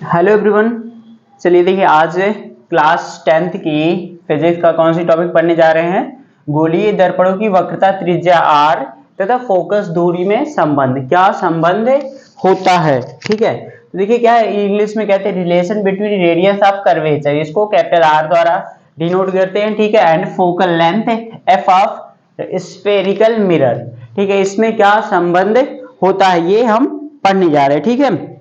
Hello everyone. चलिए देखिए, आज क्लास 10th की फिजिक्स का कौन सी टॉपिक पढ़ने जा रहे हैं। गोलीय दर्पणों की वक्रता त्रिज्या r तथा फोकस दूरी में संबंध, क्या संबंध होता है। ठीक है, तो देखिए क्या है, इंग्लिश में कहते हैं relation between radius of curvature, इसको कैपिटल R द्वारा डिनोट करते हैं। ठीक है, and focal length f of spherical mirror. ठीक है, इसमें क्या संबंध होता है ये हम पढ़ने जा रहे हैं। ठीक है,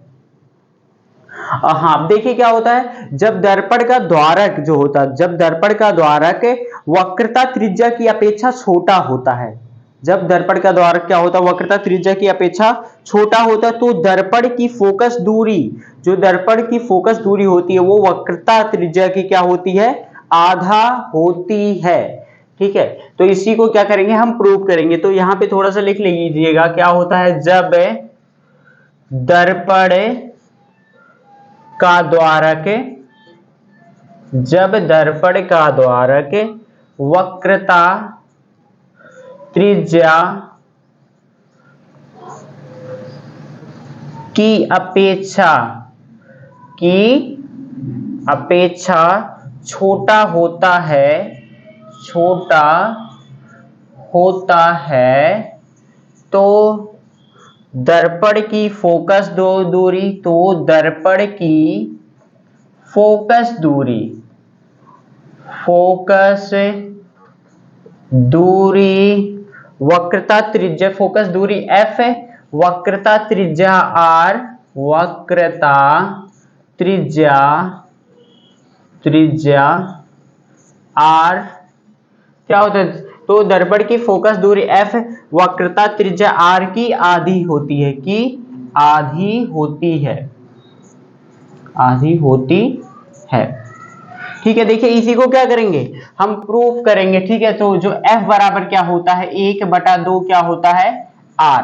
हाँ देखिए क्या होता है, जब दर्पण का द्वारक जो होता है, जब दर्पण का द्वारक वक्रता त्रिज्या की अपेक्षा छोटा होता है, जब दर्पण का द्वारक क्या होता है, वक्रता त्रिज्या की अपेक्षा छोटा होता है, तो दर्पण की फोकस दूरी, जो दर्पण की फोकस दूरी होती है वो वक्रता त्रिज्या की क्या होती है, आधा होती है। ठीक है, तो इसी को क्या करेंगे, हम प्रूव करेंगे। तो यहां पे थोड़ा सा लिख लीजिएगा, क्या होता है, जब दर्पण का द्वारक, जब दर्पण का द्वारक वक्रता त्रिज्या की अपेक्षा छोटा होता है, छोटा होता है, तो दर्पण की फोकस दूरी, तो दर्पण की फोकस दूरी, फोकस दूरी वक्रता त्रिज्या, फोकस दूरी f है, वक्रता त्रिज्या r, वक्रता त्रिज्या r क्या होता है, तो दर्पण की फोकस दूरी f वक्रता त्रिज्या r की आधी होती है, की आधी होती है, आधी होती है। ठीक है, देखिए इसी को क्या करेंगे, हम प्रूफ करेंगे। ठीक है, तो जो f बराबर क्या होता है, 1/2 क्या होता है, r,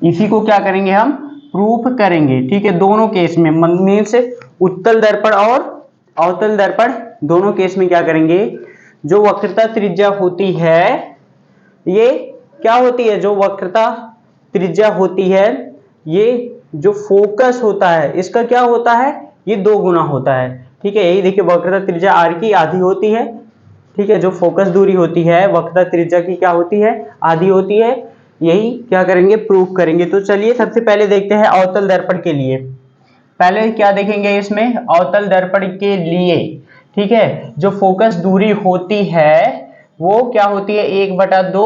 इसी को क्या करेंगे, हम प्रूफ करेंगे। ठीक है, दोनों केस में, मीन्स उत्तल दर्पण और अवतल दर्पण, दोनों केस में क्या करेंगे, जो वक्रता त्रिज्या होती है, ये क्या होती है, जो वक्रता त्रिज्या होती है, ये जो फोकस होता है इसका क्या होता है, ये 2 गुना होता है। ठीक है, यही देखिए वक्रता त्रिज्या r की आधी होती है। ठीक है, जो फोकस दूरी होती है वक्रता त्रिज्या की क्या होती है, आधी होती है। यही क्या करेंगे, प्रूफ करेंगे। तो चलिए सबसे पहले देखते हैं अवतल दर्पण के लिए। पहले क्या देखेंगे इसमें, अवतल दर्पण के लिए। ठीक है, जो फोकस दूरी होती है वो क्या होती है, 1/2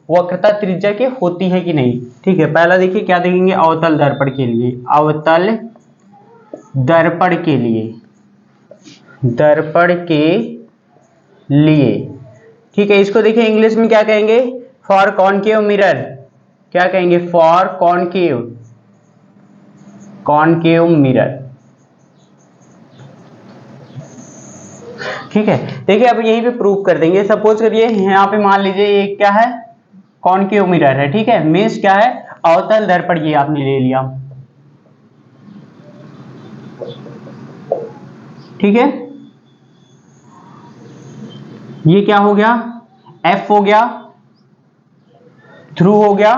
वक्रता त्रिज्या की होती है कि नहीं। ठीक है, पहला देखिए क्या देखेंगे, अवतल दर्पण के लिए, अवतल दर्पण के लिए, दर्पण के लिए। ठीक है, इसको देखिए इंग्लिश में क्या कहेंगे, फॉर कॉनकेव मिरर, क्या कहेंगे, फॉर कॉनकेव मिरर। ठीक है, देखिए अब यहीं पे प्रूफ कर देंगे। सपोज करिए यहाँ पे मान लीजिए ये क्या है, कॉनकेव मिरर है। ठीक है, मीन्स क्या है, अवतल दर्पण, ये आपने ले लिया। ठीक है, ये क्या हो गया, F हो गया, ध्रुव हो गया,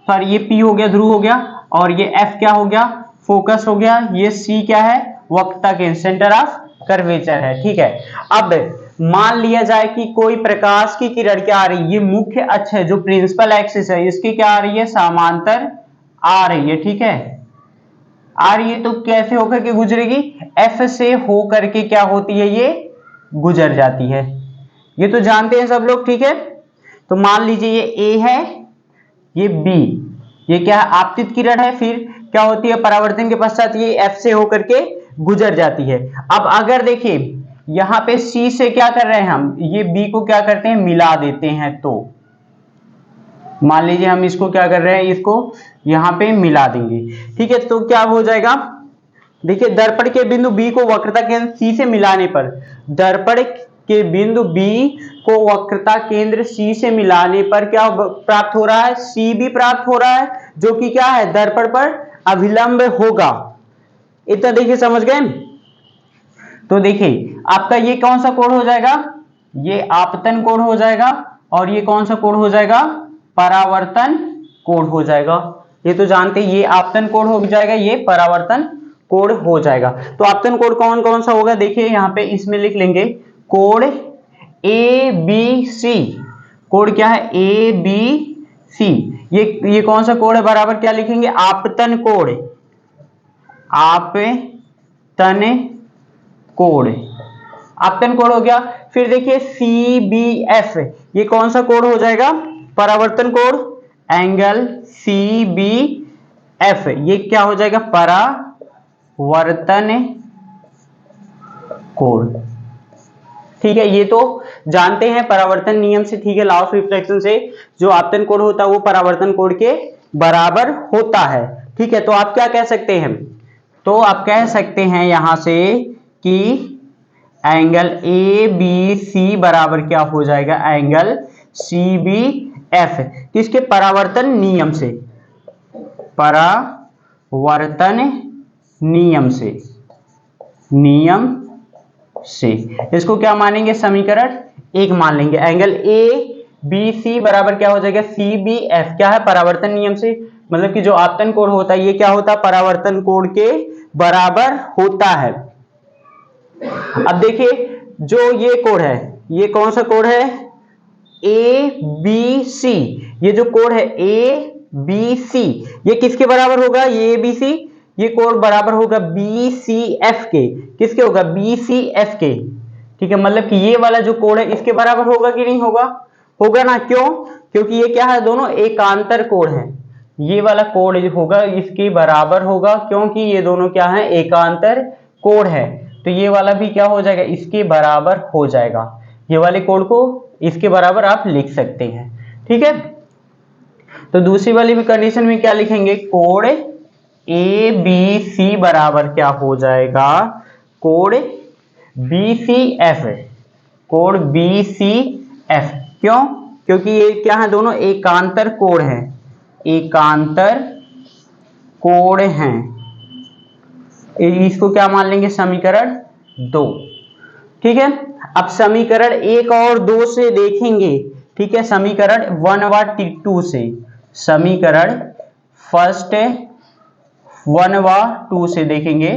सॉरी ये P हो गया, ध्रुव हो गया, और ये F क्या हो गया, फोकस हो गया, ये C क्या है, वक्रता के सेंटर ऑफ कर्वेचर है। ठीक है, अब मान लिया जाए कि कोई प्रकाश की किरण क्या आ रही है, ये मुख्य अक्ष है जो प्रिंसिपल एक्सिस है, इसकी क्या आ रही है, समांतर आ रही है। ठीक है, आ रही है, तो कैसे होकर के गुजरेगी, F से होकर के क्या होती है, ये गुजर जाती है, ये तो जानते हैं सब लोग। ठीक है, तो मान लीजिए ये A है, ये B, ये क्या है, आपतित किरण है, फिर क्या होती है, परावर्तन के पश्चात ये F से होकर के गुजर जाती है। अब अगर देखिए यहां पे C से क्या कर रहे हैं हम, ये B को क्या करते हैं, मिला देते हैं, तो मान लीजिए हम इसको क्या कर रहे हैं, इसको यहां पे मिला देंगे। ठीक है, तो क्या हो जाएगा, देखिए दर्पण के बिंदु B को वक्रता केंद्र C से मिलाने पर, दर्पण के बिंदु B को वक्रता केंद्र C से मिलाने पर क्या प्राप्त हो रहा है, C भी प्राप्त हो रहा है, जो कि क्या है, दर्पण पर अभिलंब होगा। इतना देखिए समझ गए। तो देखिए आपका ये कौन सा कोण हो जाएगा, ये आपतन कोण हो जाएगा, और ये कौन सा कोण हो जाएगा, परावर्तन कोण हो जाएगा। ये तो जानते हैं, ये आपतन कोण हो जाएगा, ये परावर्तन कोड हो जाएगा। तो आपतन कोड कौन कौन सा होगा, देखिए यहाँ पे इसमें लिख लेंगे कोड ए बी सी। कोड क्या है, ए बी सी। ये कौन सा कोड है, बराबर क्या लिखेंगे, आपतन कोड। आपतन कोड, आपतन कोड हो गया। फिर देखिए सी बी एफ, ये कौन सा कोड हो जाएगा, परावर्तन कोड। एंगल सी बी एफ, ये क्या हो जाएगा, परावर्तन कोड। ठीक है, ये तो जानते हैं परावर्तन नियम से, ठीक है, लॉ ऑफ रिफ्लेक्शन से, जो आपतन कोड होता है वो परावर्तन कोड के बराबर होता है। ठीक है, तो आप क्या कह सकते हैं, तो आप कह सकते हैं यहां से कि एंगल ए बी सी बराबर क्या हो जाएगा, एंगल सी बी एफ, किसके, परावर्तन नियम से, परावर्तन नियम से, नियम से। इसको क्या मानेंगे, समीकरण 1 मान लेंगे। एंगल ए बी सी बराबर क्या हो जाएगा, सी बी एफ, क्या है, परावर्तन नियम से, मतलब कि जो आपतन कोण होता है ये क्या होता है, परावर्तन कोण के बराबर होता है। अब देखिए जो ये कोण है, ये कौन सा कोण है, ए बी सी, ये जो कोण है ए बी सी, ये किसके बराबर होगा, ये ए बी सी, ये कोण बराबर होगा बी सी एफ के, किसके होगा, बी सी एफ के। ठीक है, मतलब कि ये वाला जो कोण है इसके बराबर होगा कि नहीं होगा, होगा ना, क्यों, क्योंकि ये क्या है, दोनों एकांतर कोण है, ये वाला कोण होगा इसके बराबर होगा, क्योंकि ये दोनों क्या है, एकांतर कोण है। तो ये वाला भी क्या हो जाएगा, इसके बराबर हो जाएगा, ये वाले कोण को इसके बराबर आप लिख सकते हैं। ठीक है, तो दूसरी वाली में कंडीशन में क्या लिखेंगे, कोण ए बी सी बराबर क्या हो जाएगा, कोण बी सी एफ, कोण बी सी एफ, क्यों, क्योंकि ये क्या है, दोनों एकांतर कोण हैं, एकांतर कोण हैं। इसको क्या मान लेंगे, समीकरण 2। ठीक है, अब समीकरण 1 और 2 से देखेंगे। ठीक है, समीकरण 1 व 2 से, समीकरण फर्स्ट 1 व 2 से देखेंगे।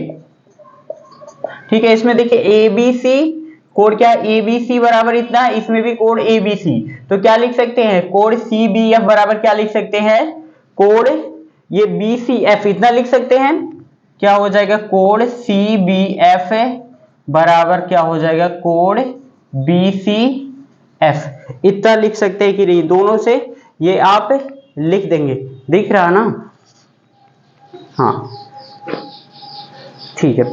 ठीक है, इसमें देखिए ए बी सी, कोण क्या है, ए बी सी बराबर इतना है, इसमें भी कोण ए बी सी, तो क्या लिख सकते हैं, कोण सी बी एफ बराबर क्या लिख सकते हैं, कोण ये बी सी एफ इतना लिख सकते हैं, क्या हो जाएगा, कोण सी बी एफ बराबर क्या हो जाएगा, कोण बी सी एफ, इतना लिख सकते हैं कि नहीं, दोनों से ये आप लिख देंगे, दिख रहा ना, हाँ ठीक है,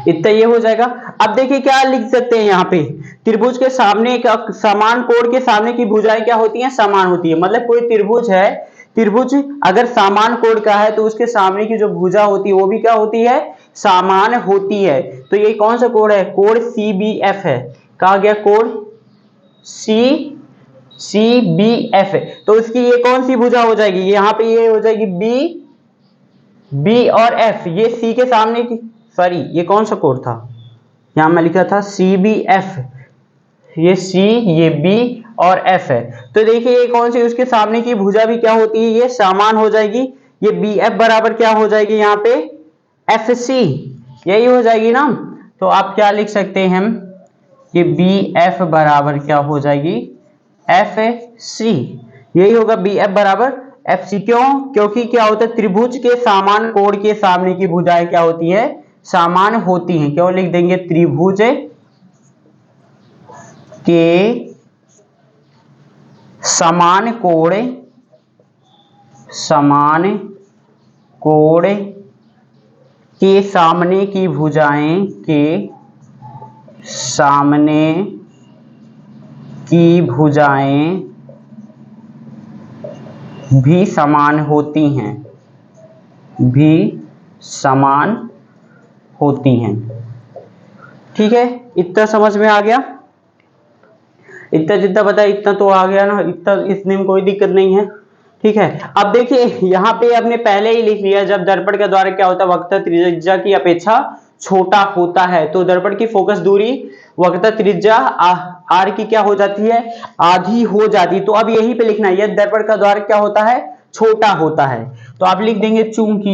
इतना ये हो जाएगा। अब देखिए क्या लिख सकते हैं यहाँ पे, त्रिभुज के सामने एक समान कोण के सामने की भुजाएं क्या होती हैं, समान होती है। मतलब कोई त्रिभुज है, त्रिभुज अगर समान कोण का है तो उसके सामने की जो भुजा होती है वो भी क्या होती है, समान होती है। तो ये कौन सा कोण है, कोण सी बी एफ है, कहा गया कोण सी बी एफ, तो उसकी ये कौन सी भुजा हो जाएगी, यहाँ पे ये हो जाएगी बी और एफ, ये सी के सामने की, सॉरी ये कौन सा कोण था, यहां मैं लिखा था सी बी एफ, ये सी ये बी और एफ है। तो देखिए ये कौन सी, उसके सामने की भुजा भी क्या होती है, ये समान हो जाएगी, ये बी एफ बराबर क्या हो जाएगी, यहाँ पे एफ सी, यही हो जाएगी ना। तो आप क्या लिख सकते हैं, ये बी एफ बराबर क्या हो जाएगी, एफ सी, यही होगा बी एफ बराबर एफ सी। क्यों, क्योंकि क्या होता है, त्रिभुज के समान कोण के सामने की भुजाएं क्या होती है, समान होती हैं। क्यों लिख देंगे, त्रिभुज के समान कोण के सामने की भुजाएं, के सामने की भुजाएं भी समान होती हैं, भी समान होती हैं। ठीक है, इतना समझ में आ गया, इतना जितना पता है इतना तो आ गया ना, इतना इतने में कोई दिक्कत नहीं है। ठीक है, अब देखिए यहाँ पे आपने पहले ही लिख लिया, जब दर्पण का द्वारक क्या होता है, वक्रता त्रिज्या की अपेक्षा छोटा होता है, तो दर्पण की फोकस दूरी वक्रता त्रिज्या आर की क्या हो जाती है, आधी हो जाती। तो अब यहीं पे लिखना है, यदि दर्पण का द्वारक क्या होता है, छोटा होता है, तो आप लिख देंगे चूंकि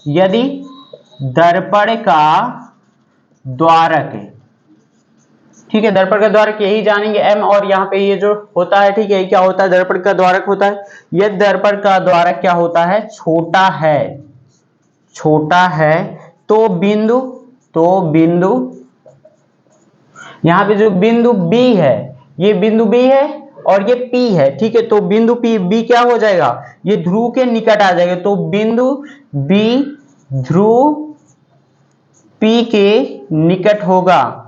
यदि दर्पण का द्वारक, ठीक है, दर्पण का द्वारक यही जानेंगे m, और यहाँ पे ये जो होता है, ठीक है, क्या होता है, दर्पण का द्वारक होता है। यदि दर्पण का द्वारक क्या होता है, छोटा है, छोटा है, तो बिंदु यहाँ पे जो बिंदु B है, ये बिंदु B है और ये P है, ठीक है, तो बिंदु B क्या हो जाएगा, ये ध्रुव के निकट आ जाएगा, तो बिंदु B ध्रुव P के निकट होगा,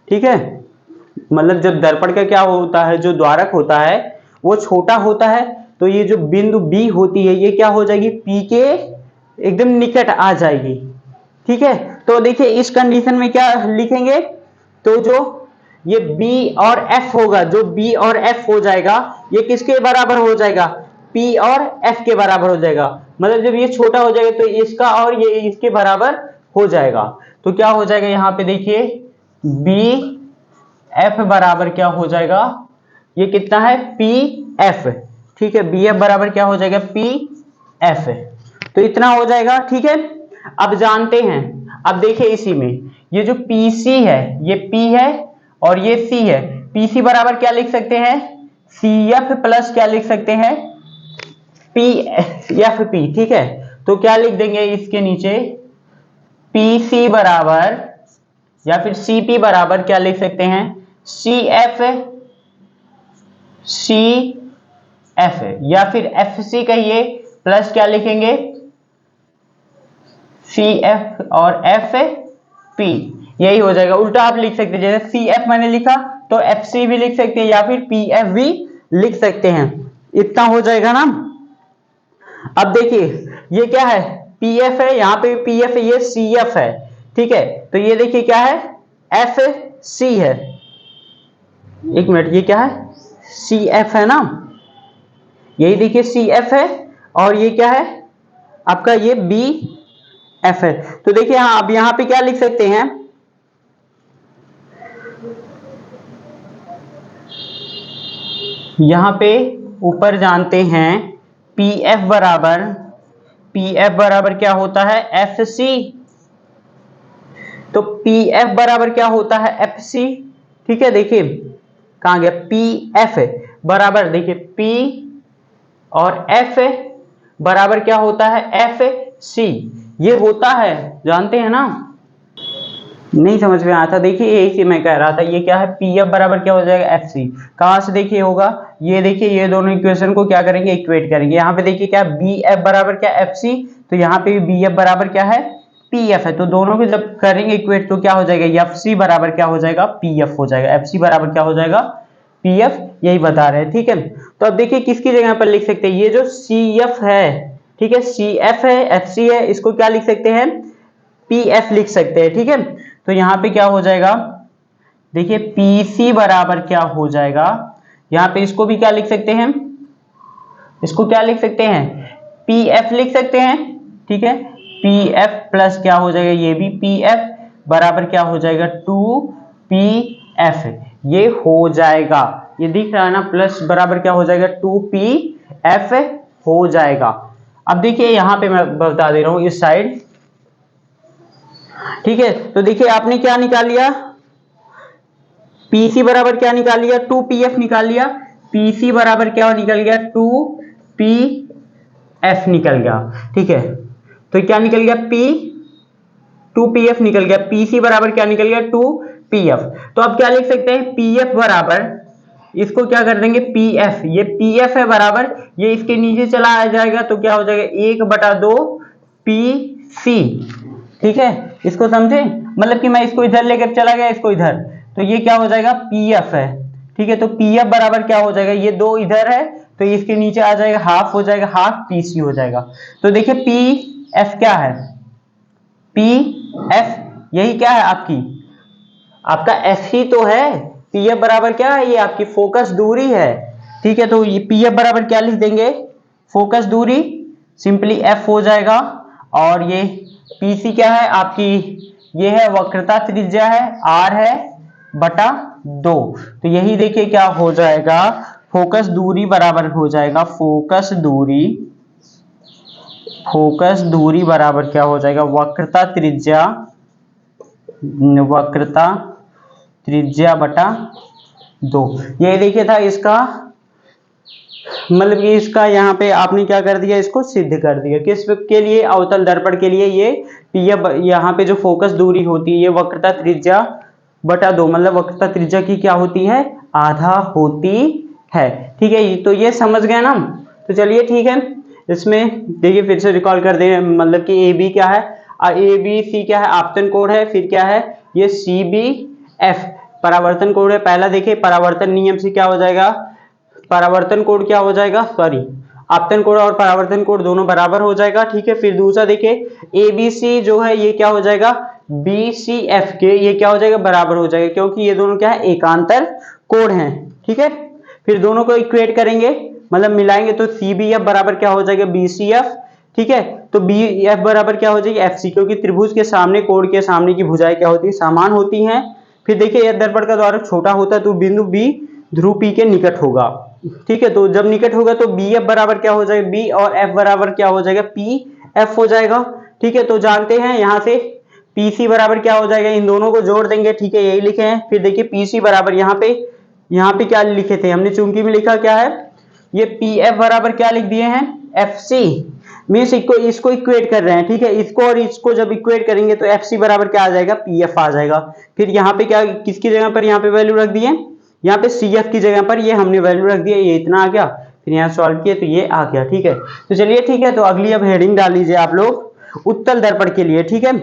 ठीक है। मतलब जब दर्पण का क्या होता है, जो द्वारक होता है वो छोटा होता है, तो ये जो बिंदु B होती है ये क्या हो जाएगी, P के एकदम निकट आ जाएगी, ठीक है। तो देखिए इस कंडीशन में क्या लिखेंगे, तो जो ये B और F होगा, जो B और F हो जाएगा, ये किसके बराबर हो जाएगा, P और F के बराबर हो जाएगा। मतलब जब ये छोटा हो जाएगा तो इसका और ये इसके बराबर हो जाएगा, तो क्या हो जाएगा, यहाँ पे देखिए B F बराबर क्या हो जाएगा, ये कितना है, P F, ठीक है, B F बराबर क्या हो जाएगा, P F, तो इतना हो जाएगा, ठीक है। अब जानते हैं, अब देखिए इसी में ये जो PC है, ये P है और ये C है, PC बराबर क्या लिख सकते हैं, CF प्लस क्या लिख सकते हैं, PFP, ठीक है। तो क्या लिख देंगे इसके नीचे, PC बराबर या फिर CP बराबर क्या लिख सकते हैं, CF या फिर FC कहिए, प्लस क्या लिखेंगे, CF और FP, यही हो जाएगा। उल्टा आप लिख सकते हैं, जैसे CF मैंने लिखा तो FC भी लिख सकते हैं या फिर PF भी लिख सकते हैं, इतना हो जाएगा ना। अब देखिए ये क्या है, PF है, यहाँ पे PF है, ये CF है, ठीक है, तो ये देखिए क्या है, FC है, एक मिनट, ये क्या है, CF है ना, यही देखिए CF है, और ये क्या है आपका, ये BF है। तो देखिए हाँ, अब यहां पे क्या लिख सकते हैं, यहां पे ऊपर जानते हैं PF बराबर क्या होता है, FC, तो PF बराबर क्या होता है, FC, ठीक है। देखिए कहां गया, PF बराबर, देखिए P और F बराबर क्या होता है, FC, ये होता है, जानते हैं ना, नहीं समझ में आया था, देखिए यही से मैं कह रहा था, ये क्या है, PF बराबर क्या हो जाएगा, FC, कहां से देखिए होगा, ये देखिए ये दोनों इक्वेशन को क्या करेंगे, इक्वेट करेंगे, यहाँ पे देखिए क्या, BF बराबर क्या, FC, तो यहाँ पे भी BF बराबर क्या है, PF है, तो दोनों को जब करेंगे इक्वेट तो क्या हो जाएगा, FC बराबर क्या हो जाएगा, PF हो जाएगा, FC बराबर क्या हो जाएगा, PF, यही बता रहे हैं, ठीक है। तो अब देखिए किसकी जगह पर लिख सकते हैं, ये जो CF है, ठीक है, CF है, FC है, इसको क्या लिख सकते हैं, PF लिख सकते हैं, ठीक है। तो यहाँ पे क्या हो जाएगा, देखिए PC बराबर क्या हो जाएगा, यहाँ पे इसको भी क्या लिख सकते हैं, इसको क्या लिख सकते हैं, PF लिख सकते हैं, ठीक है, PF प्लस क्या हो जाएगा, ये भी PF बराबर क्या हो जाएगा, 2PF, ये हो जाएगा, ये दिख रहा है ना, प्लस बराबर क्या हो जाएगा, 2PF हो जाएगा। अब देखिए यहाँ पे मैं बता दे रहा हूं इस साइड, ठीक है, तो देखिए आपने क्या निकाल लिया, PC बराबर क्या निकाल लिया, 2PF निकाल लिया, PC बराबर क्या निकल गया, 2PF निकल गया, ठीक है, तो क्या निकल गया, 2PF निकल गया, PC बराबर क्या निकल गया, 2PF। तो अब क्या लिख सकते हैं, PF बराबर, इसको क्या कर देंगे, PF, ये PF है बराबर, ये इसके नीचे चला आ जाएगा, तो क्या हो जाएगा, 1/2 PC, ठीक है, इसको समझे, मतलब कि मैं इसको इधर लेकर चला गया, इसको इधर, तो ये क्या हो जाएगा, PF है, ठीक है, तो PF बराबर क्या हो जाएगा, ये 2 इधर है, तो इसके नीचे आ जाएगा, हाफ हो जाएगा, हाफ PC हो जाएगा। तो देखिए PF क्या है, PF यही क्या है आपका F ही तो है, PF बराबर क्या है, ये आपकी फोकस दूरी है, ठीक है, तो ये PF बराबर क्या लिख देंगे, फोकस दूरी, सिंपली F हो जाएगा, और ये PC क्या है आपकी, ये है वक्रता त्रिज्या है, R है बटा 2, तो यही देखिए क्या हो जाएगा, फोकस दूरी बराबर हो जाएगा फोकस दूरी बराबर क्या हो जाएगा, वक्रता त्रिज्या बटा 2। ये देखिए था इसका मतलब कि इसका यहाँ पे आपने क्या कर दिया, इसको सिद्ध कर दिया। किस के लिए, अवतल दर्पण के लिए। ये यहाँ पे जो फोकस दूरी होती है ये वक्रता त्रिज्या बटा 2, मतलब वक्रता त्रिज्या की क्या होती है, आधा होती है। ठीक है, तो ये समझ गए ना। तो चलिए ठीक है, इसमें देखिए फिर से रिकॉल कर दें, मतलब कि ए बी क्या है, ए बी सी क्या है, आपतन कोण है। फिर क्या है, ये सी बी एफ परावर्तन कोण है। पहला देखिए परावर्तन नियम से क्या हो जाएगा, परावर्तन कोण क्या हो जाएगा, सॉरी आपतन कोण और परावर्तन कोण दोनों बराबर हो जाएगा। ठीक है, फिर दूसरा देखिए ए बी सी जो है ये क्या हो जाएगा, बी सी एफ के ये क्या हो जाएगा, बराबर हो जाएगा, क्योंकि ये दोनों क्या है, एकांतर कोण है। ठीक है, फिर दोनों को इक्वेट करेंगे, मतलब मिलाएंगे, तो सी बी एफ बराबर क्या हो जाएगा, बी सी एफ। ठीक है, तो बी एफ बराबर क्या हो जाएगी, एफ सी, क्योंकि त्रिभुज के सामने कोण के सामने की भुजाएं क्या होती है, समान होती हैं। फिर देखिए यदि दर्पण का द्वारक छोटा होता है तो बिंदु बी ध्रुव पी के निकट होगा। ठीक है, तो जब निकट होगा तो बी एफ बराबर क्या हो जाएगा, बी और एफ बराबर क्या हो जाएगा, पी एफ हो जाएगा। ठीक है, तो जानते हैं यहां से पीसी बराबर क्या हो जाएगा, इन दोनों को जोड़ देंगे। ठीक है, यही लिखे हैं। फिर देखिए पीसी बराबर यहाँ पे क्या लिखे थे हमने, चूंकि में लिखा क्या है, ये पी एफ बराबर क्या लिख दिए हैं, एफ सी, मीन्स इसको इक्वेट कर रहे हैं। ठीक है, इसको और इसको जब इक्वेट करेंगे तो एफ सी बराबर क्या आ जाएगा, पी एफ आ जाएगा। फिर यहाँ पे क्या, किसकी जगह पर यहाँ पे वैल्यू रख दिए, यहाँ पे सी एफ की जगह पर ये हमने वैल्यू रख दिया, ये इतना आ गया। फिर यहाँ सॉल्व किए तो ये आ गया। ठीक है, तो चलिए ठीक है, तो अगली अब हेडिंग डाल लीजिए आप लोग उत्तल दर्पण के लिए। ठीक है,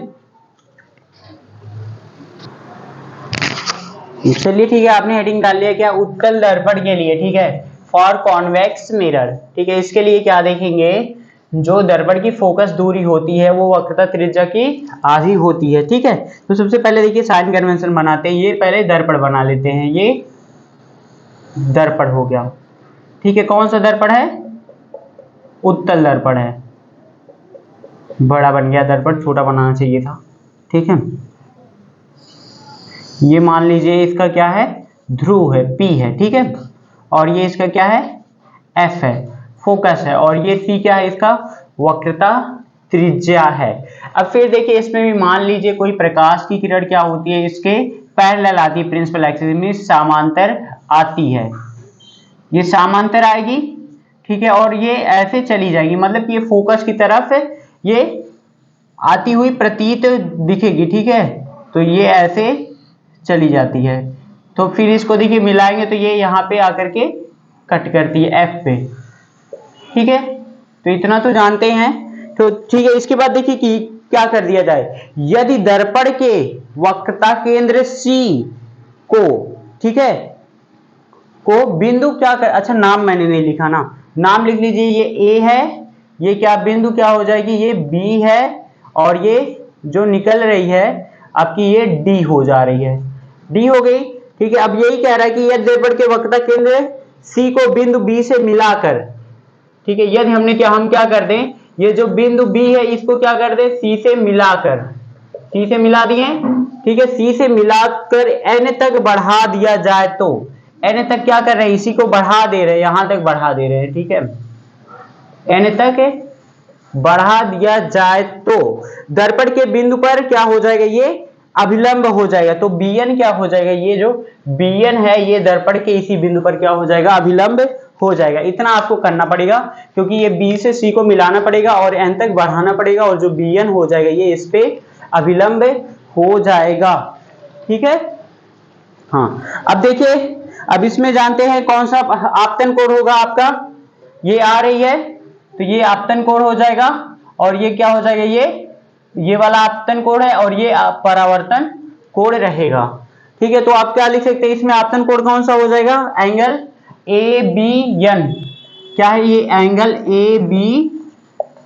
चलिए ठीक है, आपने हेडिंग डाल लिया क्या, उत्तल दर्पण के लिए। ठीक है, फॉर कॉन्वेक्स मिरर। ठीक है, इसके लिए क्या देखेंगे, जो दर्पण की फोकस दूरी होती है वो वक्रता त्रिज्या की आधी होती है। ठीक है, तो सबसे पहले देखिए साइन कन्वेंशन बनाते हैं। ये पहले दर्पण बना लेते हैं, ये दर्पण हो गया। ठीक है, कौन सा दर्पण है, उत्तल दर्पण है। बड़ा बन गया दर्पण, छोटा बनाना चाहिए था। ठीक है, ये मान लीजिए इसका क्या है, ध्रुव है, पी है। ठीक है, और ये इसका क्या है, एफ है, फोकस है, और ये सी क्या है, इसका वक्रता त्रिज्या है। अब फिर देखिए इसमें भी मान लीजिए कोई प्रकाश की किरण क्या होती है, इसके पैरेलल आती है, प्रिंसिपल एक्सिस में समांतर आती है, ये समांतर आएगी। ठीक है, और ये ऐसे चली जाएगी, मतलब ये फोकस की तरफ ये आती हुई प्रतीत दिखेगी। ठीक है, तो ये ऐसे चली जाती है। तो फिर इसको देखिए मिलाएंगे तो ये यहाँ पे आकर के कट करती है एफ पे। ठीक है, तो इतना तो जानते हैं। तो ठीक है, इसके बाद देखिए कि क्या कर दिया जाए, यदि दर्पण के वक्रता केंद्र सी को, ठीक है, को बिंदु क्या कर, अच्छा नाम मैंने नहीं लिखा ना, नाम लिख लीजिए, ये ए है, ये क्या बिंदु क्या हो जाएगी, ये बी है, और ये जो निकल रही है आपकी ये डी हो जा रही है, डी हो गई। ठीक है, अब यही कह रहा है कि यदि दर्पण के वक्रता केंद्र सी को बिंदु बी से मिलाकर, ठीक है, यदि हमने क्या, हम क्या कर दें, ये जो बिंदु बी है इसको क्या कर दें, सी से मिलाकर, सी से मिला दिए। ठीक है, सी से मिलाकर एन तक बढ़ा दिया जाए तो, एन तक क्या कर रहे हैं, इसी को बढ़ा दे रहे हैं, यहां तक बढ़ा दे रहे हैं। ठीक है, एन तक बढ़ा दिया जाए तो दर्पण के बिंदु पर क्या हो जाएगा, ये अभिलंब हो जाएगा। तो bn क्या हो जाएगा, ये जो bn है ये दर्पण के इसी बिंदु पर क्या हो जाएगा, अभिलंब हो जाएगा। इतना आपको करना पड़ेगा, क्योंकि ये b से c को मिलाना पड़ेगा और n तक बढ़ाना पड़ेगा, और जो bn हो जाएगा ये इस पे अभिलंब हो जाएगा। ठीक है, हाँ अब देखिए, अब इसमें जानते हैं कौन सा आपतन कोण होगा आपका, ये आ रही है, तो ये आपतन कोण हो जाएगा, और ये क्या हो जाएगा, ये वाला आपतन कोण है, और ये परावर्तन कोण रहेगा। ठीक है, तो आप क्या लिख सकते हैं, इसमें आपतन कोण कौन सा हो जाएगा, एंगल ए बी एन, क्या है ये एंगल ए बी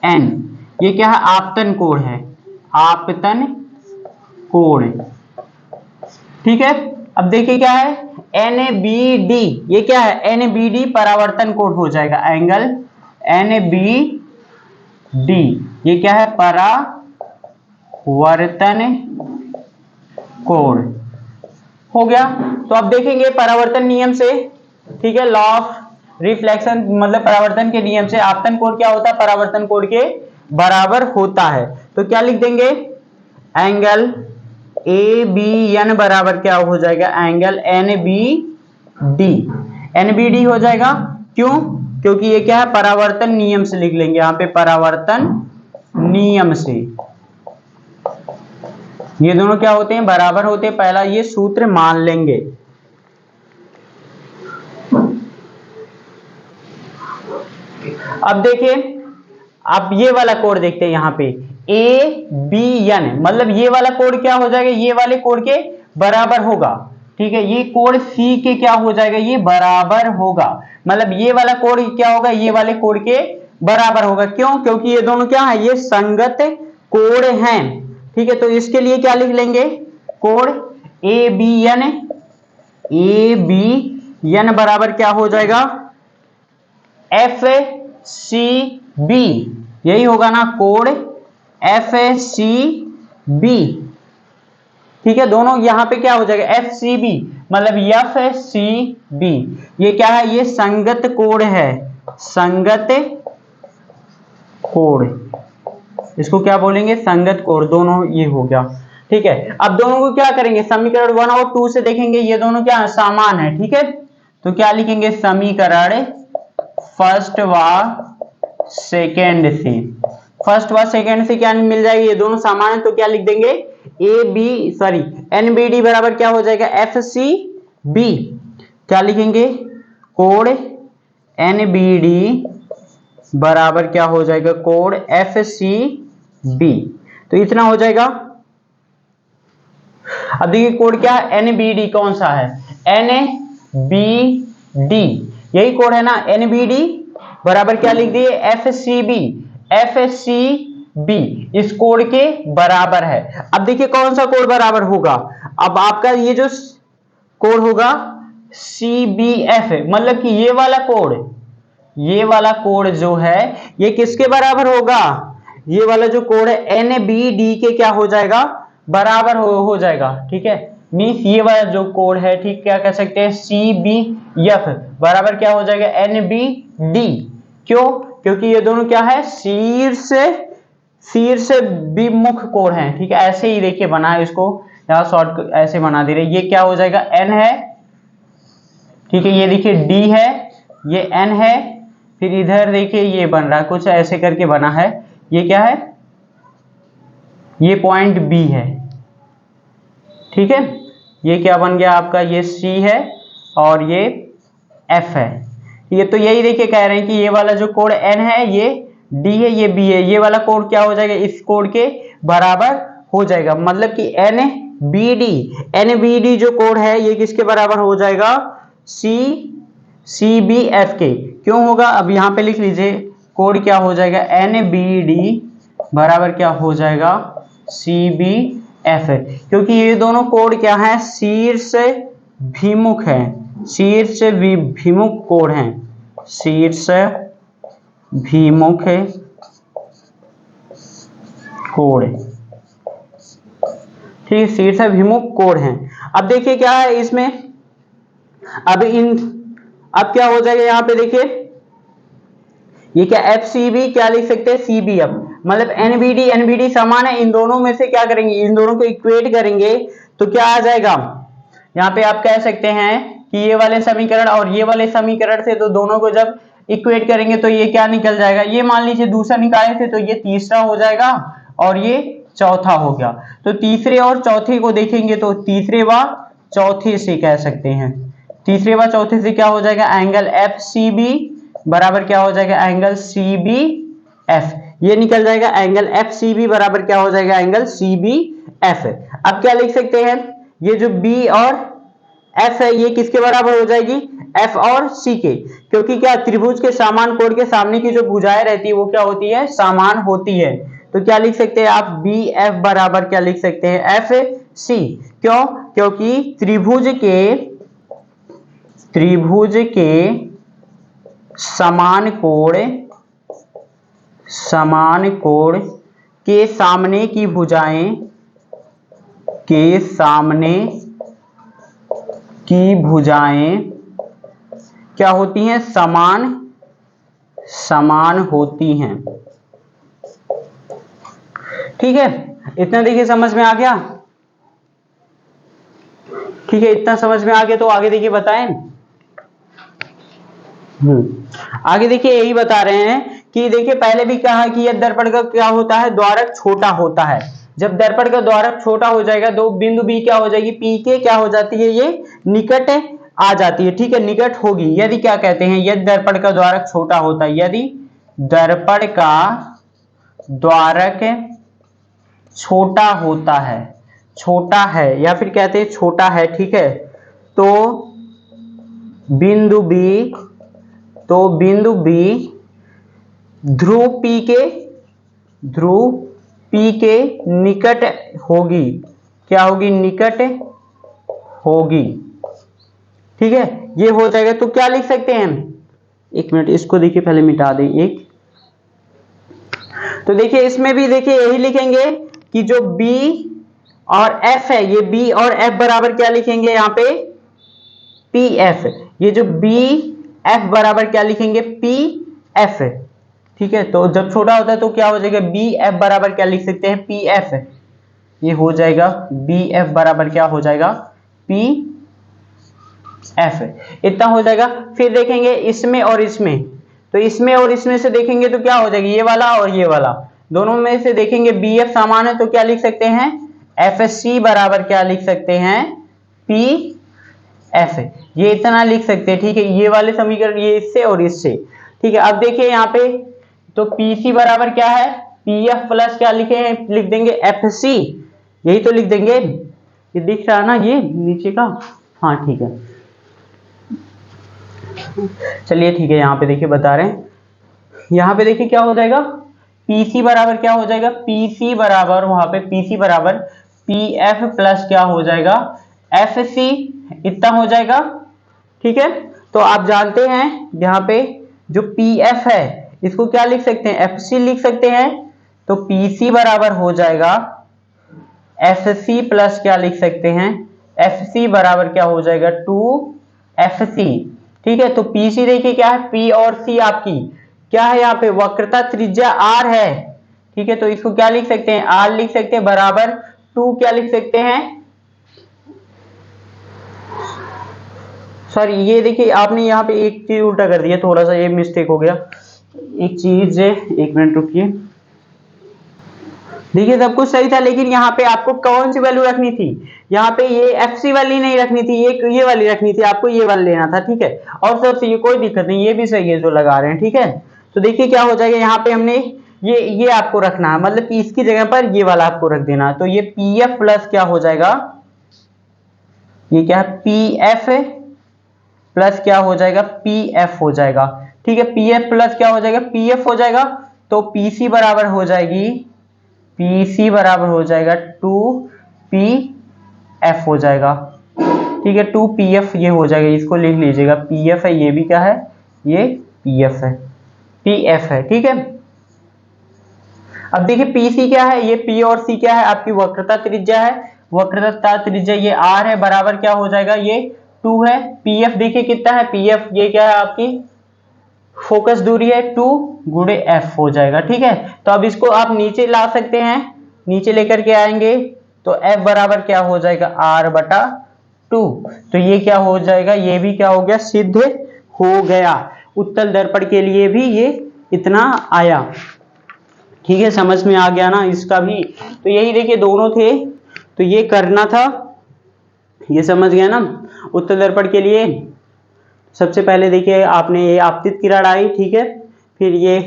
एन, ये क्या है, आपतन कोण है, आपतन कोण। ठीक है, अब देखिए क्या है, एन बी डी, ये क्या है, एन बी डी परावर्तन कोण हो जाएगा, एंगल एन बी डी, ये क्या है, परावर्तन कोण हो गया। तो अब देखेंगे परावर्तन नियम से, ठीक है, लॉ ऑफ रिफ्लेक्शन मतलब परावर्तन के नियम से आपतन कोण क्या होता है, परावर्तन कोण के बराबर होता है। तो क्या लिख देंगे, एंगल ए बी एन बराबर क्या हो जाएगा, angle N B D, N B D हो जाएगा। क्यों, क्योंकि ये क्या है, परावर्तन नियम से लिख लेंगे यहाँ पे, परावर्तन नियम से ये दोनों क्या होते हैं, बराबर होते हैं। पहला ये सूत्र मान लेंगे। अब देखिए, अब ये वाला कोड देखते हैं यहाँ पे, ए बी एन मतलब ये वाला कोड क्या हो जाएगा, ये वाले कोड के बराबर होगा। ठीक है, ये कोड सी के क्या हो जाएगा, ये बराबर होगा। मतलब ये वाला कोड क्या होगा, ये वाले कोड के बराबर होगा। क्यों, क्योंकि ये दोनों क्या है, ये संगत कोड हैं। ठीक है, तो इसके लिए क्या लिख लेंगे, कोड A B N, A B N बराबर क्या हो जाएगा, एफ सी बी, यही होगा ना, कोड एफ सी बी। ठीक है, दोनों यहां पे क्या हो जाएगा, एफ सी बी मतलब एफ सी बी, ये क्या है, ये संगत कोड है, संगत कोड, इसको क्या बोलेंगे, संगत कोड, दोनों ये हो गया। ठीक है, अब दोनों को क्या करेंगे, समीकरण 1 और 2 से देखेंगे, ये दोनों क्या समान है। ठीक है, तो क्या लिखेंगे, समीकरण फर्स्ट व सेकेंड से, फर्स्ट व सेकेंड से क्या मिल जाएगी, ये दोनों समान है, तो क्या लिख देंगे, A B sorry N B D बराबर क्या हो जाएगा, एफ सी बी। क्या लिखेंगे, कोड एन बी डी बराबर क्या हो जाएगा, कोड एफ सी बी। तो इतना हो जाएगा। अब देखिए कोड क्या है, एन बी डी कौन सा है, एन बी डी, यही कोड है ना, एन बी डी बराबर क्या लिख दिए, F C B, F C B इस कोड के बराबर है। अब देखिए कौन सा कोड बराबर होगा, अब आपका ये जो कोड होगा सी बी एफ, मतलब कि ये वाला कोड, ये वाला कोड जो है ये किसके बराबर होगा, ये वाला जो कोड है एन बी डी के क्या हो जाएगा, बराबर हो जाएगा। ठीक है, मीन्स ये वाला जो कोड है, ठीक, क्या कह सकते हैं, सी बी एफ बराबर क्या हो जाएगा, एन बी डी। क्यों, क्योंकि ये दोनों क्या है, शीर्ष विमुख कोड है। ठीक है, ऐसे ही देखिए बना है, इसको यहाँ शॉर्ट ऐसे बना दे रहे, ये क्या हो जाएगा, एन है। ठीक है, ये देखिए डी है, ये एन है, फिर इधर देखिए ये बन रहा है, कुछ ऐसे करके बना है, ये क्या है, ये पॉइंट बी है। ठीक है, ये क्या बन गया आपका, ये सी है और ये एफ है। ये तो यही देखिए कह रहे हैं कि ये वाला जो कोड एन है ये डी है, ये बी है, ये वाला कोड क्या हो जाएगा, इस कोड के बराबर हो जाएगा। मतलब कि एन बी डी जो कोड है ये किसके बराबर हो जाएगा, सी बी एफ के। क्यों होगा, अब यहाँ पे लिख लीजिए, कोड क्या हो जाएगा, एन बी डी बराबर क्या हो जाएगा, सी बी एफ, क्योंकि ये दोनों कोड क्या है, शीर्ष विमुख है, शीर्ष विमुख कोड है, शीर्ष विमुख कोड। ठीक है, शीर्ष विमुख कोड है। अब देखिए क्या है इसमें, अब क्या हो जाएगा, यहाँ पे देखिए ये क्या, एफ सी बी क्या लिख सकते हैं, सी बी एफ, मतलब एनबीडी समान है, इन दोनों में से क्या करेंगे, इन दोनों को इक्वेट करेंगे तो क्या आ जाएगा, यहाँ पे आप कह सकते हैं कि ये वाले समीकरण और ये वाले समीकरण से, तो दोनों को जब इक्वेट करेंगे तो ये क्या निकल जाएगा, ये मान लीजिए दूसरा निकाले थे तो ये तीसरा हो जाएगा और ये चौथा हो गया। तो तीसरे और चौथे को देखेंगे तो तीसरे व चौथे से कह सकते हैं, तीसरे व चौथे से क्या हो जाएगा, एंगल एफ सी बी बराबर क्या हो जाएगा, एंगल सी बी एफ, ये निकल जाएगा, एंगल एफ सी बी बराबर क्या हो जाएगा, एंगल सी बी एफ। अब क्या लिख सकते हैं, ये जो बी और एफ है ये किसके बराबर हो जाएगी, एफ और सी के, क्योंकि क्या त्रिभुज के समान कोण के सामने की जो भुजाएं रहती है वो क्या होती है, समान होती है। तो क्या लिख सकते हैं आप, बी एफ बराबर क्या लिख सकते हैं, एफ सी। क्यों, क्योंकि त्रिभुज के समान कोण के सामने की भुजाएं क्या होती हैं, समान होती हैं। ठीक है, इतना देखिए समझ में आ गया। ठीक है, इतना समझ में आ गया, तो आगे देखिए बताएं। आगे देखिए यही बता रहे हैं कि देखिए पहले भी कहा कि यह दर्पण का क्या होता है, द्वारक छोटा होता है। जब दर्पण का द्वारक छोटा हो जाएगा तो बिंदु बी क्या हो जाएगी, पी के क्या हो जाती है, ये निकट आ जाती है। ठीक है, निकट होगी यदि क्या कहते हैं, यदि दर्पण का द्वारक छोटा होता है, यदि दर्पण का द्वारक छोटा होता है, छोटा है या फिर कहते हैं छोटा है। ठीक है, तो बिंदु बी, ध्रुव पी के निकट होगी। क्या होगी, निकट होगी। ठीक है, ये हो जाएगा। तो क्या लिख सकते हैं हम, एक मिनट इसको देखिए पहले मिटा दें एक। तो देखिए इसमें भी देखिए यही लिखेंगे कि जो B और F है, ये B और F बराबर क्या लिखेंगे यहाँ पे, PF। ये जो B F बराबर क्या लिखेंगे, PF। ठीक है, तो जब छोटा होता है तो क्या हो जाएगा, BF बराबर क्या लिख सकते हैं, PF। ये हो जाएगा BF बराबर क्या हो जाएगा, PF। इतना हो जाएगा। फिर देखेंगे इसमें और इसमें, तो इसमें और इसमें से देखेंगे तो क्या हो जाएगा, ये वाला और ये वाला, दोनों में से देखेंगे BF समान है तो क्या लिख सकते हैं, FC बराबर क्या लिख सकते हैं, PF। ये इतना लिख सकते हैं। ठीक है, ये वाले समीकरण ये इससे और इससे। ठीक है, अब देखिए यहाँ पे तो PC बराबर क्या है, PF प्लस क्या लिखे हैं, लिख देंगे FC। यही तो लिख देंगे, ये दिख रहा है ना ये नीचे का। हाँ ठीक है, चलिए ठीक है, यहाँ पे देखिए बता रहे हैं, यहाँ पे देखिए क्या हो जाएगा, PC बराबर क्या हो जाएगा, PC बराबर वहां पे PC बराबर PF प्लस क्या हो जाएगा, FC। इतना हो जाएगा। ठीक है, तो आप जानते हैं यहाँ पे जो PF है इसको क्या लिख सकते हैं, FC लिख सकते हैं। तो PC बराबर हो जाएगा FC प्लस क्या लिख सकते हैं, FC बराबर क्या हो जाएगा 2FC। ठीक है, तो PC देखिए क्या है, P और C आपकी क्या है, यहाँ पे वक्रता त्रिज्या R है। ठीक है, तो इसको क्या लिख सकते हैं, R लिख सकते हैं बराबर 2 क्या लिख सकते हैं, सॉरी ये देखिए आपने यहाँ पे एक चीज उल्टा कर दिया, थोड़ा सा ये मिस्टेक हो गया। एक चीज, एक मिनट रुकिए, देखिए सब कुछ सही था लेकिन यहाँ पे आपको कौन सी वैल्यू रखनी थी, यहाँ पे ये FC वाली नहीं रखनी थी, ये वाली रखनी थी, आपको ये वाला लेना था। ठीक है, और सबसे ये कोई दिक्कत नहीं, ये भी सही है जो लगा रहे हैं। ठीक है, तो देखिए क्या हो जाएगा, यहाँ पे हमने ये आपको रखना है, मतलब कि इसकी जगह पर ये वाला आपको रख देना। तो ये PF प्लस क्या हो जाएगा, ये क्या है PF प्लस क्या हो जाएगा, PF हो जाएगा। ठीक है, PF प्लस क्या हो जाएगा, PF हो जाएगा। तो PC बराबर हो जाएगी, PC बराबर हो जाएगा 2PF हो जाएगा। ठीक है, 2PF ये हो जाएगा, इसको लिख लीजिएगा, PF है, ये भी क्या है, ये PF है, PF है। ठीक है, अब देखिए PC क्या है, ये P और C क्या है, आपकी वक्रता त्रिज्या है, वक्रता त्रिज्या ये R है, बराबर क्या हो जाएगा, ये 2 है। PF देखिए कितना है, PF ये क्या है आपकी फोकस दूरी है 2 गुणे F हो जाएगा। ठीक है, तो अब इसको आप नीचे ला सकते हैं, नीचे लेकर के आएंगे तो F बराबर क्या हो जाएगा, R बटा 2। तो ये क्या हो जाएगा, ये भी क्या हो गया, सिद्ध हो गया। उत्तल दर्पण के लिए भी ये इतना आया। ठीक है, समझ में आ गया ना इसका भी। तो यही देखिए दोनों थे, तो ये करना था, ये समझ गया ना। उत्तल दर्पण के लिए सबसे पहले देखिए आपने ये आपतित किरण आई। ठीक है, फिर ये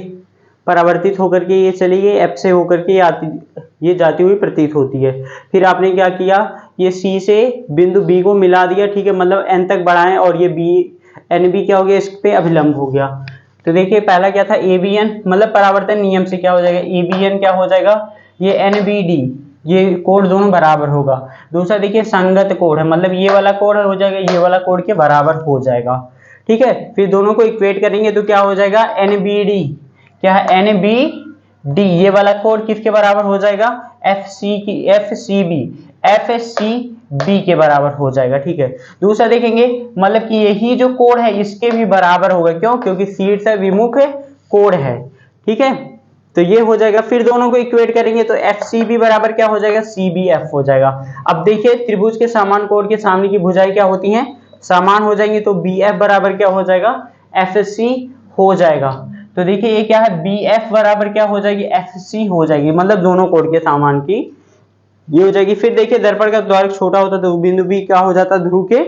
परावर्तित होकर के ये चली गई, F से होकर के ये जाती हुई प्रतीत होती है। फिर आपने क्या किया, ये C से बिंदु B को मिला दिया। ठीक है, मतलब N तक बढ़ाएं और ये NB क्या हो गया, इस पे अभिलंब हो गया। तो देखिए पहला क्या था, ABN, मतलब परावर्तन नियम से क्या हो जाएगा, ABN क्या हो जाएगा, ये NBD, ये कोण दोनों बराबर होगा। दूसरा देखिए संगत कोण है, मतलब ये वाला कोण हो जाएगा, ये वाला कोण के बराबर हो जाएगा। ठीक है, फिर दोनों को इक्वेट करेंगे तो क्या हो जाएगा, NBD क्या है, NBD, ये वाला कोण किसके बराबर हो जाएगा, FCB, एफ सी बी के बराबर हो जाएगा। ठीक है, दूसरा देखेंगे मतलब कि यही जो कोण है इसके भी बराबर होगा, क्यों? क्योंकि शीर्ष है, विमुख कोण है। ठीक है, तो ये हो जाएगा। फिर दोनों को इक्वेट करेंगे तो एफ सी बी बराबर क्या हो जाएगा? सी बी एफ हो जाएगा। अब देखिए त्रिभुज के समान कोण के सामने की भुजाएं क्या होती हैं? समान हो जाएंगी, तो बी एफ बराबर क्या हो जाएगा? एफ सी हो जाएगा। तो देखिए ये क्या है? बी एफ बराबर क्या हो जाएगी? एफ सी हो जाएगी, मतलब दोनों कोण के समान की ये हो जाएगी। फिर देखिए दर्पण का द्वारक छोटा होता है तो बिंदु बी क्या हो जाता है? ध्रुव के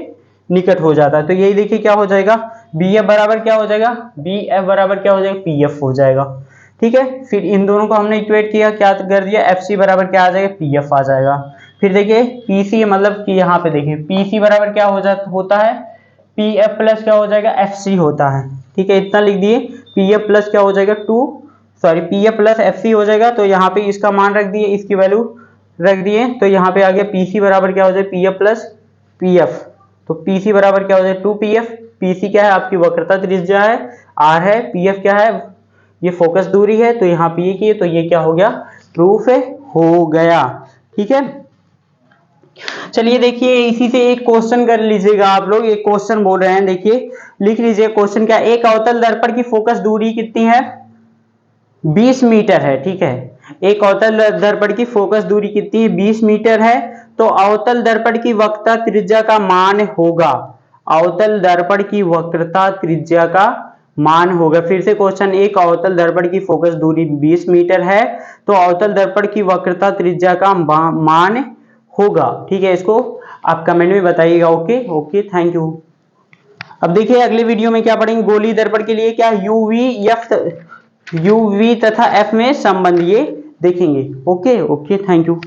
निकट हो जाता है। तो यही देखिए क्या हो जाएगा? बी एफ बराबर क्या हो जाएगा? बी एफ बराबर क्या हो जाएगा? पी एफ हो जाएगा। ठीक है, फिर इन दोनों को हमने इक्वेट किया, क्या कर दिया? एफ सी बराबर क्या आ जाएगा? पी एफ आ जाएगा। फिर देखिए पी सी, मतलब कि यहाँ पे देखिए पी सी बराबर क्या होता है? पी एफ प्लस क्या हो जाएगा? एफ सी होता है। ठीक है, इतना लिख दिए। पी एफ प्लस क्या हो जाएगा? P F plus F C हो जाएगा। तो यहाँ पे इसका मान रख दिए, इसकी वैल्यू रख दिए, तो यहाँ पे आ गया पी सी बराबर क्या हो जाए? P F plus P F. तो पी सी बराबर क्या हो जाए? 2 पी एफ। पी सी क्या है? आपकी वक्रता त्रिज्या है, आर है। पी एफ क्या है? ये फोकस दूरी है। तो यहाँ पे ये किए तो ये क्या हो गया? प्रूफ हो गया। ठीक है, चलिए देखिए इसी से एक क्वेश्चन कर लीजिएगा आप लोग। एक क्वेश्चन बोल रहे हैं, देखिए लिख लीजिए क्वेश्चन क्या। एक अवतल दर्पण की फोकस दूरी कितनी है? 20 मीटर है। ठीक है, एक अवतल दर्पण की फोकस दूरी कितनी है? 20 मीटर है। तो अवतल दर्पण की वक्रता त्रिज्या का मान होगा, अवतल दर्पण की वक्रता त्रिज्या का मान होगा। फिर से क्वेश्चन, एक अवतल दर्पण की फोकस दूरी 20 मीटर है तो अवतल दर्पण की वक्रता त्रिज्या का मान होगा। ठीक है, इसको आप कमेंट में बताइएगा। Okay okay, thank you. अब देखिए अगले वीडियो में क्या पढ़ेंगे? गोलीय दर्पण के लिए क्या यूवी तथा एफ में संबंध ये देखेंगे। Okay okay, thank you.